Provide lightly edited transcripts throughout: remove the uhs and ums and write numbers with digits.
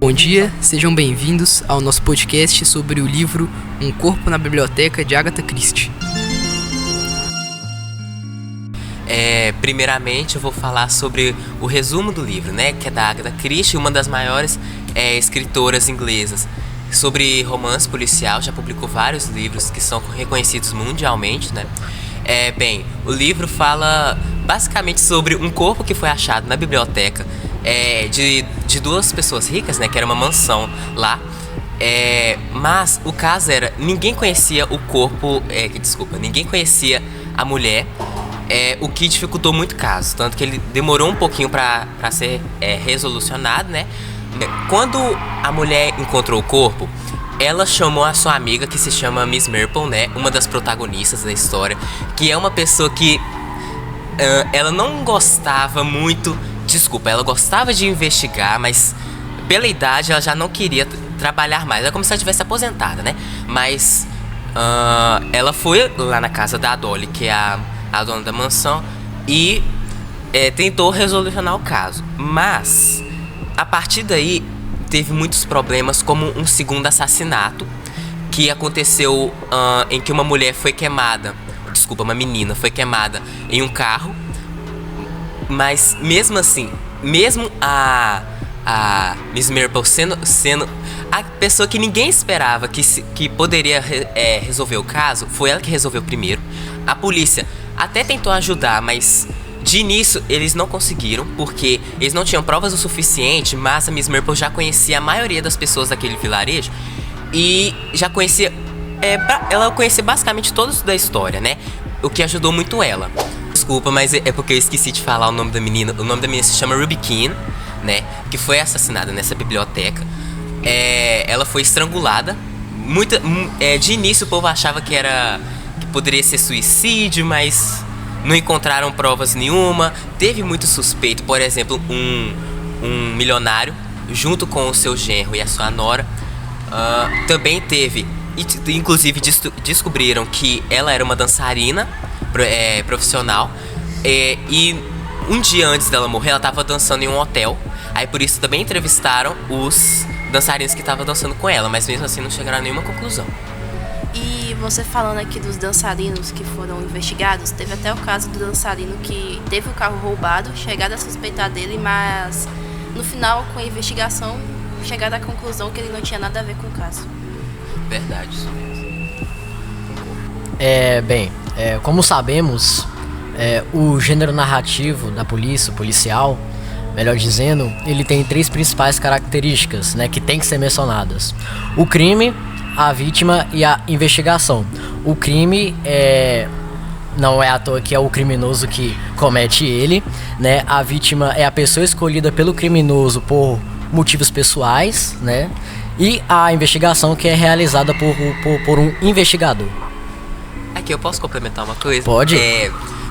Bom dia, sejam bem-vindos ao nosso podcast sobre o livro Um Corpo na Biblioteca, de Agatha Christie. Primeiramente eu vou falar sobre o resumo do livro, né, que é da Agatha Christie, uma das maiores escritoras inglesas sobre romance policial, já publicou vários livros que são reconhecidos mundialmente, né. O livro fala basicamente sobre um corpo que foi achado na biblioteca de duas pessoas ricas, né, que era uma mansão lá. Mas o caso era, ninguém conhecia o corpo, ninguém conhecia a mulher, o que dificultou muito o caso, tanto que ele demorou um pouquinho para ser resolucionado, né. Quando a mulher encontrou o corpo, ela chamou a sua amiga, que se chama Miss Marple, né, uma das protagonistas da história, que é uma pessoa que ela não gostava muito, ela gostava de investigar, mas pela idade ela já não queria trabalhar mais, era como se ela tivesse aposentada, né, mas ela foi lá na casa da Dolly, que é a dona da mansão, e tentou resolucionar o caso, mas a partir daí teve muitos problemas, como um segundo assassinato que aconteceu em que uma mulher foi queimada, uma menina foi queimada em um carro, mas mesmo assim, mesmo a Miss Marple sendo a pessoa que ninguém esperava que poderia resolver o caso, foi ela que resolveu primeiro. A polícia até tentou ajudar, mas de início eles não conseguiram, porque eles não tinham provas o suficiente, mas a Miss Marple já conhecia a maioria das pessoas daquele vilarejo e já conhecia, ela conhecia basicamente todos da história, né? O que ajudou muito ela. Desculpa, mas é porque eu esqueci de falar o nome da menina. O nome da menina se chama Ruby Keene, né? Que foi assassinada nessa biblioteca. Ela foi estrangulada. De início o povo achava que poderia ser suicídio, mas não encontraram provas nenhuma. Teve muito suspeito, por exemplo, um milionário junto com o seu genro e a sua nora. Também teve, inclusive descobriram que ela era uma dançarina profissional, e um dia antes dela morrer ela estava dançando em um hotel. Aí por isso também entrevistaram os dançarinos que estavam dançando com ela, mas mesmo assim não chegaram a nenhuma conclusão. E você falando aqui dos dançarinos que foram investigados, teve até o caso do dançarino que teve o carro roubado, chegaram a suspeitar dele, mas no final, com a investigação, chegaram à conclusão que ele não tinha nada a ver com o caso. Verdade, isso mesmo. Como sabemos, o gênero narrativo da polícia, policial, melhor dizendo, ele tem três principais características, né, que tem que ser mencionadas: o crime, a vítima e a investigação. O crime não é à toa que é o criminoso que comete ele, né? A vítima é a pessoa escolhida pelo criminoso por motivos pessoais, né? E a investigação, que é realizada por um investigador. Aqui eu posso complementar uma coisa? Pode.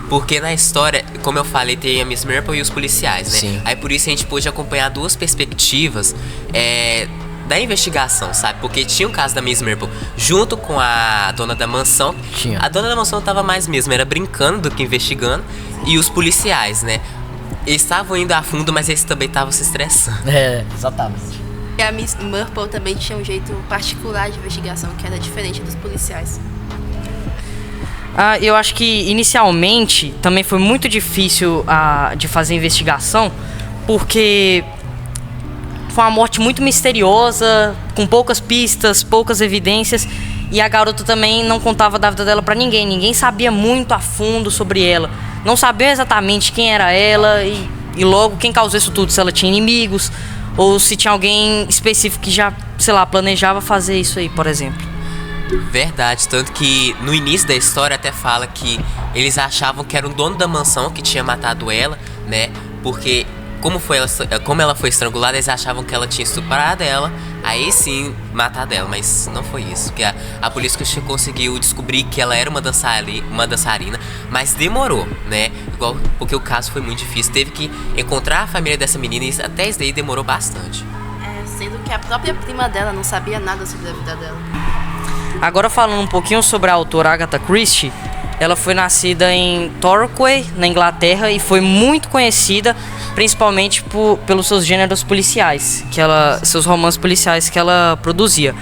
Porque na história, como eu falei, tem a Miss Marple e os policiais, né? Sim. Aí por isso a gente pôde acompanhar duas perspectivas da investigação, sabe? Porque tinha o caso da Miss Marple junto com a dona da mansão. Tinha. A dona da mansão tava mais mesmo, era brincando do que investigando. E os policiais, né? Eles estavam indo a fundo, mas eles também estavam se estressando. Exatamente. E a Miss Marple também tinha um jeito particular de investigação, que era diferente dos policiais. Eu acho que inicialmente também foi muito difícil de fazer investigação, porque foi uma morte muito misteriosa, com poucas pistas, poucas evidências, e a garota também não contava da vida dela pra ninguém. Ninguém sabia muito a fundo sobre ela, não sabia exatamente quem era ela e logo quem causou isso tudo, se ela tinha inimigos ou se tinha alguém específico que já, planejava fazer isso aí, por exemplo. Verdade, tanto que no início da história até fala que eles achavam que era o dono da mansão que tinha matado ela, né? Porque como ela foi estrangulada, eles achavam que ela tinha estuprado ela, aí sim matado ela, mas não foi isso. Que a polícia conseguiu descobrir que ela era uma dançarina, mas demorou, né? Porque o caso foi muito difícil, teve que encontrar a família dessa menina e até isso daí demorou bastante. Sendo que a própria prima dela não sabia nada sobre a vida dela. Agora falando um pouquinho sobre a autora Agatha Christie, ela foi nascida em Torquay, na Inglaterra, e foi muito conhecida principalmente pelos seus gêneros policiais, seus romances policiais que ela produzia.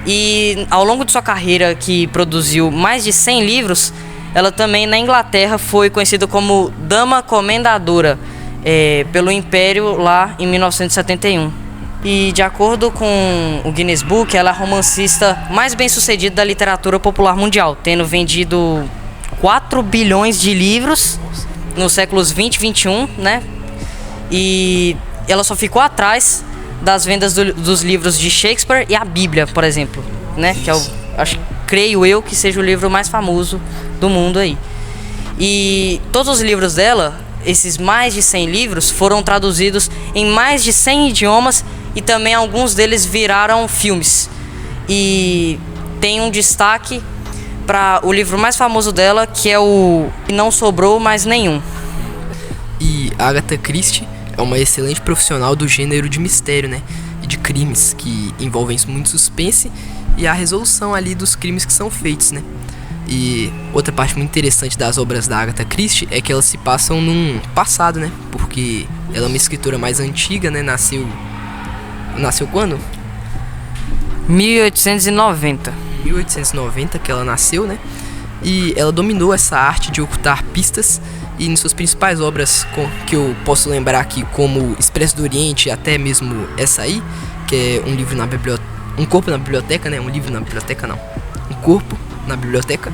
E ao longo de sua carreira, que produziu mais de 100 livros, ela também na Inglaterra foi conhecida como Dama Comendadora pelo Império lá em 1971. E de acordo com o Guinness Book, ela é a romancista mais bem sucedida da literatura popular mundial, tendo vendido 4 bilhões de livros nos séculos 20 e 21, né? E ela só ficou atrás das vendas dos livros de Shakespeare e a Bíblia, por exemplo, né? Que creio eu que seja o livro mais famoso do mundo aí. E todos os livros dela, esses mais de 100 livros, foram traduzidos em mais de 100 idiomas e também alguns deles viraram filmes. E tem um destaque para o livro mais famoso dela, que é o Não Sobrou Mais Nenhum. E Agatha Christie é uma excelente profissional do gênero de mistério, né? E de crimes que envolvem muito suspense e a resolução ali dos crimes que são feitos, né? E outra parte muito interessante das obras da Agatha Christie é que elas se passam num passado, né? Porque ela é uma escritora mais antiga, né? Nasceu quando? 1890. 1890 que ela nasceu, né? E ela dominou essa arte de ocultar pistas, e em suas principais obras que eu posso lembrar aqui, como Expresso do Oriente, até mesmo essa aí, que é um livro na biblioteca, um corpo na biblioteca, né? Um livro na biblioteca não, um corpo na biblioteca.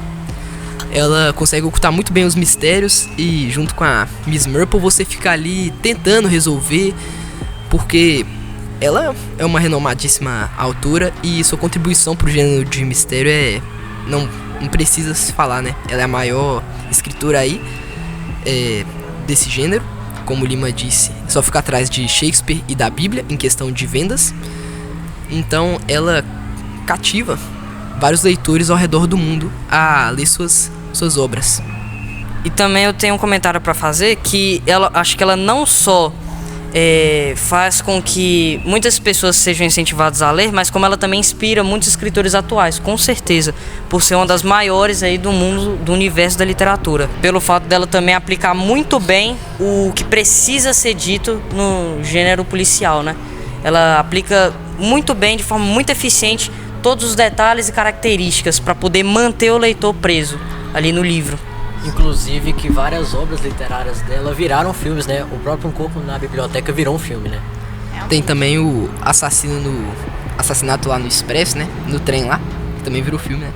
Ela consegue ocultar muito bem os mistérios, e junto com a Miss Marple você fica ali tentando resolver, porque ela é uma renomadíssima autora e sua contribuição pro gênero de mistério não precisa se falar, né? Ela é a maior escritora aí desse gênero. Como o Lima disse, só fica atrás de Shakespeare e da Bíblia em questão de vendas. Então ela cativa vários leitores ao redor do mundo a ler suas obras. E também eu tenho um comentário para fazer, que acho que ela não só faz com que muitas pessoas sejam incentivadas a ler, mas como ela também inspira muitos escritores atuais, com certeza, por ser uma das maiores aí do mundo, do universo da literatura, pelo fato dela também aplicar muito bem o que precisa ser dito no gênero policial, né? Ela aplica muito bem, de forma muito eficiente, todos os detalhes e características para poder manter o leitor preso ali no livro. Inclusive que várias obras literárias dela viraram filmes, né? O próprio Um Corpo na Biblioteca virou um filme, né? Tem também o assassinato lá no Expresso, né? No trem lá, que também virou filme, né?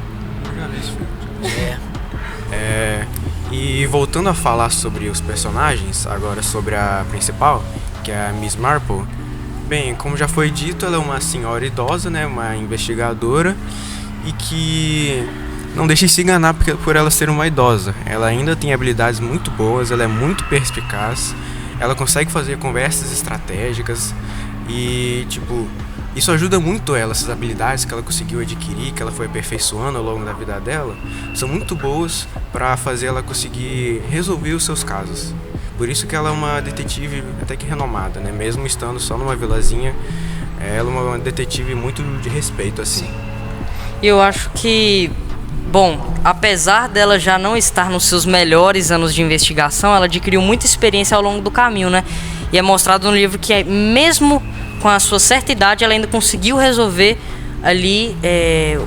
E voltando a falar sobre os personagens, agora sobre a principal, que é a Miss Marple. Bem, como já foi dito, ela é uma senhora idosa, né? Uma investigadora, e que não deixe se enganar por ela ser uma idosa. Ela ainda tem habilidades muito boas, ela é muito perspicaz, ela consegue fazer conversas estratégicas e, isso ajuda muito ela. Essas habilidades que ela conseguiu adquirir, que ela foi aperfeiçoando ao longo da vida dela, são muito boas para fazer ela conseguir resolver os seus casos. Por isso que ela é uma detetive até que renomada, né? Mesmo estando só numa vilazinha, ela é uma detetive muito de respeito, assim. Eu acho que, bom, apesar dela já não estar nos seus melhores anos de investigação, ela adquiriu muita experiência ao longo do caminho, né? E é mostrado no livro que, mesmo com a sua certa idade, ela ainda conseguiu resolver ali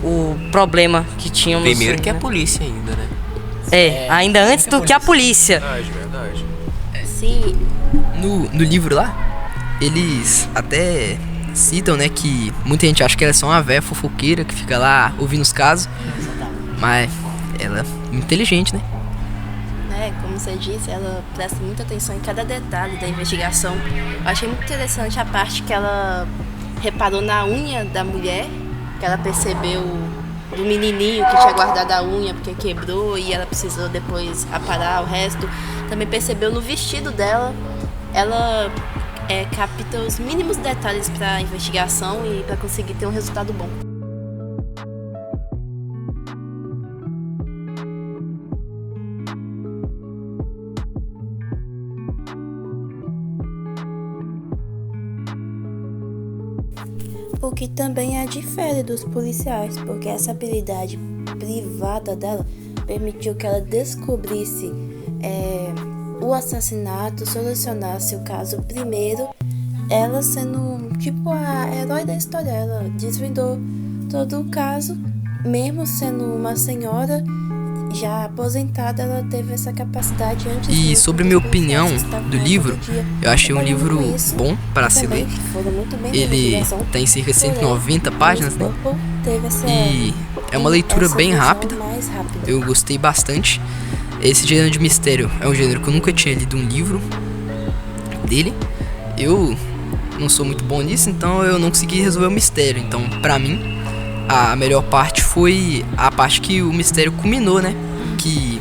o problema que tínhamos. Primeiro que a polícia ainda, né? Ainda antes do que a polícia. Verdade. Sim. No livro lá, eles até citam, né, que muita gente acha que ela é só uma véia fofoqueira que fica lá ouvindo os casos. Mas ela é inteligente, né? Como você disse, ela presta muita atenção em cada detalhe da investigação. Eu achei muito interessante a parte que ela reparou na unha da mulher, que ela percebeu do menininho que tinha guardado a unha porque quebrou e ela precisou depois aparar o resto. Também percebeu no vestido dela. Ela capta os mínimos detalhes para a investigação e para conseguir ter um resultado bom. O que também a difere dos policiais, porque essa habilidade privada dela permitiu que ela descobrisse o assassinato, solucionasse o caso primeiro, ela sendo tipo a herói da história. Ela desvendou todo o caso, mesmo sendo uma senhora já aposentada, ela teve essa capacidade antes. E sobre minha opinião do livro, eu achei um livro bom para se ler. Ele tem cerca de 190 páginas, né? E é uma leitura bem rápida. Eu gostei bastante. Esse gênero de mistério é um gênero que eu nunca tinha lido um livro dele. Eu não sou muito bom nisso, então eu não consegui resolver o mistério. Então, pra mim, a melhor parte foi a parte que o mistério culminou, né? Que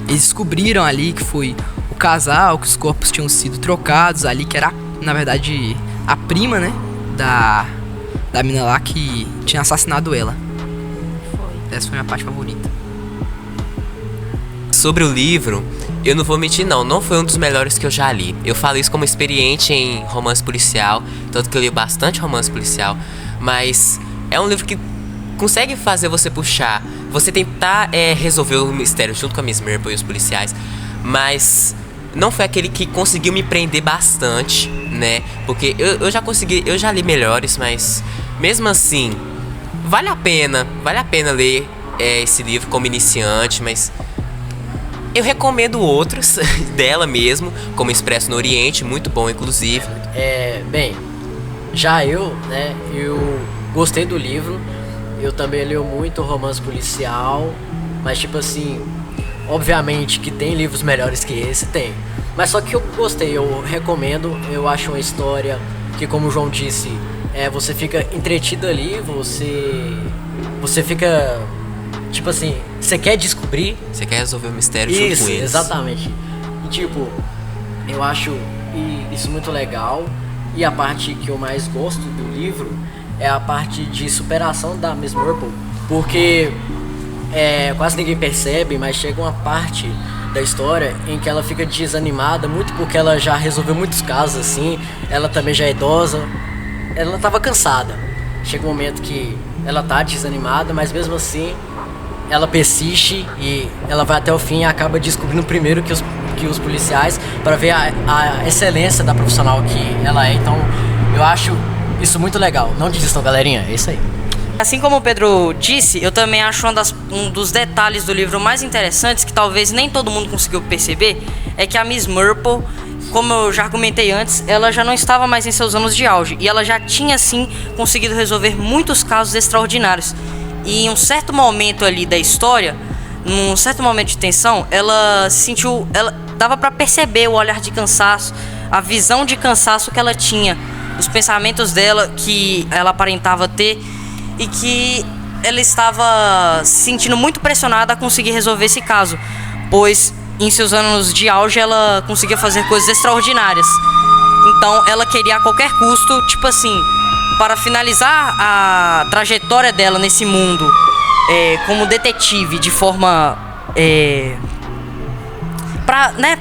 eles descobriram ali que foi o casal, que os corpos tinham sido trocados ali, que era, na verdade, a prima, né? Da mina lá que tinha assassinado ela. Essa foi a minha parte favorita. Sobre o livro, eu não vou mentir não foi um dos melhores que eu já li. Eu falo isso como experiente em romance policial, tanto que eu li bastante romance policial, mas é um livro que consegue fazer você puxar, você tentar resolver o mistério junto com a Miss Marple e os policiais, mas não foi aquele que conseguiu me prender bastante, né? Porque eu já li melhores, mas mesmo assim, vale a pena ler esse livro como iniciante, mas eu recomendo outros dela mesmo, como Expresso no Oriente, muito bom inclusive. Bem, já eu gostei do livro. Eu também leio muito romance policial, mas tipo assim, obviamente que tem livros melhores que esse, tem. Mas só que eu gostei, eu recomendo, eu acho uma história que, como o João disse, você fica entretido ali, você fica, tipo assim, você quer descobrir. Você quer resolver o mistério junto com eles. Exatamente. E tipo, eu acho isso muito legal. E a parte que eu mais gosto do livro é a parte de superação da Miss Marple, porque quase ninguém percebe, mas chega uma parte da história em que ela fica desanimada, muito porque ela já resolveu muitos casos assim, ela também já é idosa, ela tava cansada. Chega um momento que ela tá desanimada, mas mesmo assim ela persiste e ela vai até o fim e acaba descobrindo primeiro que os policiais, para ver a excelência da profissional que ela é. Então eu acho isso muito legal. Não desistam, galerinha. É isso aí. Assim como o Pedro disse, eu também acho um dos detalhes do livro mais interessantes, que talvez nem todo mundo conseguiu perceber, é que a Miss Marple, como eu já argumentei antes, ela já não estava mais em seus anos de auge, e ela já tinha sim conseguido resolver muitos casos extraordinários. E em um certo momento ali da história, num certo momento de tensão, ela sentiu, dava pra perceber o olhar de cansaço, a visão de cansaço que ela tinha, os pensamentos dela que ela aparentava ter, e que ela estava se sentindo muito pressionada a conseguir resolver esse caso, pois em seus anos de auge ela conseguia fazer coisas extraordinárias. Então ela queria a qualquer custo, tipo assim, para finalizar a trajetória dela nesse mundo como detetive, de forma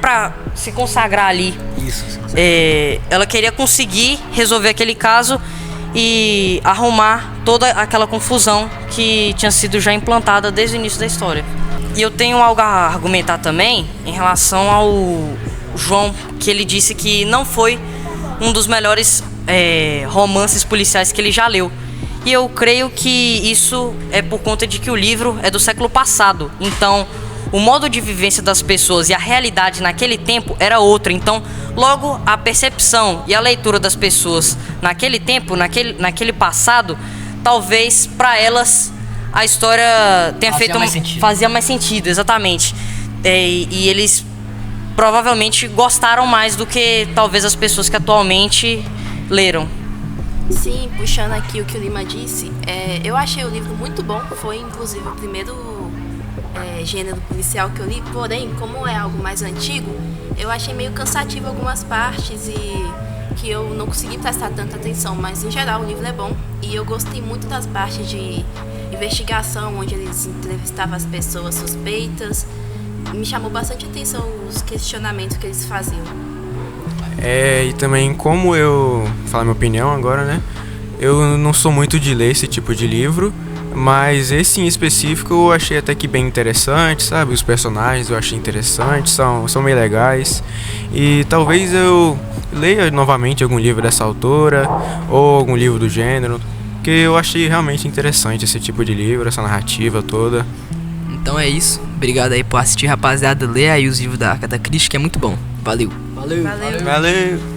pra se consagrar ali. Isso. Ela queria conseguir resolver aquele caso e arrumar toda aquela confusão que tinha sido já implantada desde o início da história. E eu tenho algo a argumentar também em relação ao João, que ele disse que não foi um dos melhores romances policiais que ele já leu. E eu creio que isso é por conta de que o livro é do século passado. Então, o modo de vivência das pessoas e a realidade naquele tempo era outra. Então, logo, a percepção e a leitura das pessoas naquele tempo, naquele passado, talvez para elas a história tenha fazia mais sentido, exatamente. E eles provavelmente gostaram mais do que talvez as pessoas que atualmente leram. Sim, puxando aqui o que o Lima disse, eu achei o livro muito bom. Foi inclusive o primeiro gênero policial que eu li, porém, como é algo mais antigo, eu achei meio cansativo algumas partes e que eu não consegui prestar tanta atenção, mas em geral o livro é bom e eu gostei muito das partes de investigação, onde eles entrevistavam as pessoas suspeitas. Me chamou bastante atenção os questionamentos que eles faziam. E também, como eu falar minha opinião agora, né? Eu não sou muito de ler esse tipo de livro, Mas esse em específico eu achei até que bem interessante, sabe? Os personagens eu achei interessantes, são bem legais. E talvez eu leia novamente algum livro dessa autora ou algum livro do gênero, porque eu achei realmente interessante esse tipo de livro, essa narrativa toda. Então é isso. Obrigado aí por assistir, rapaziada. Lê aí os livros da Agatha Christie, que é muito bom. Valeu. Valeu. Valeu!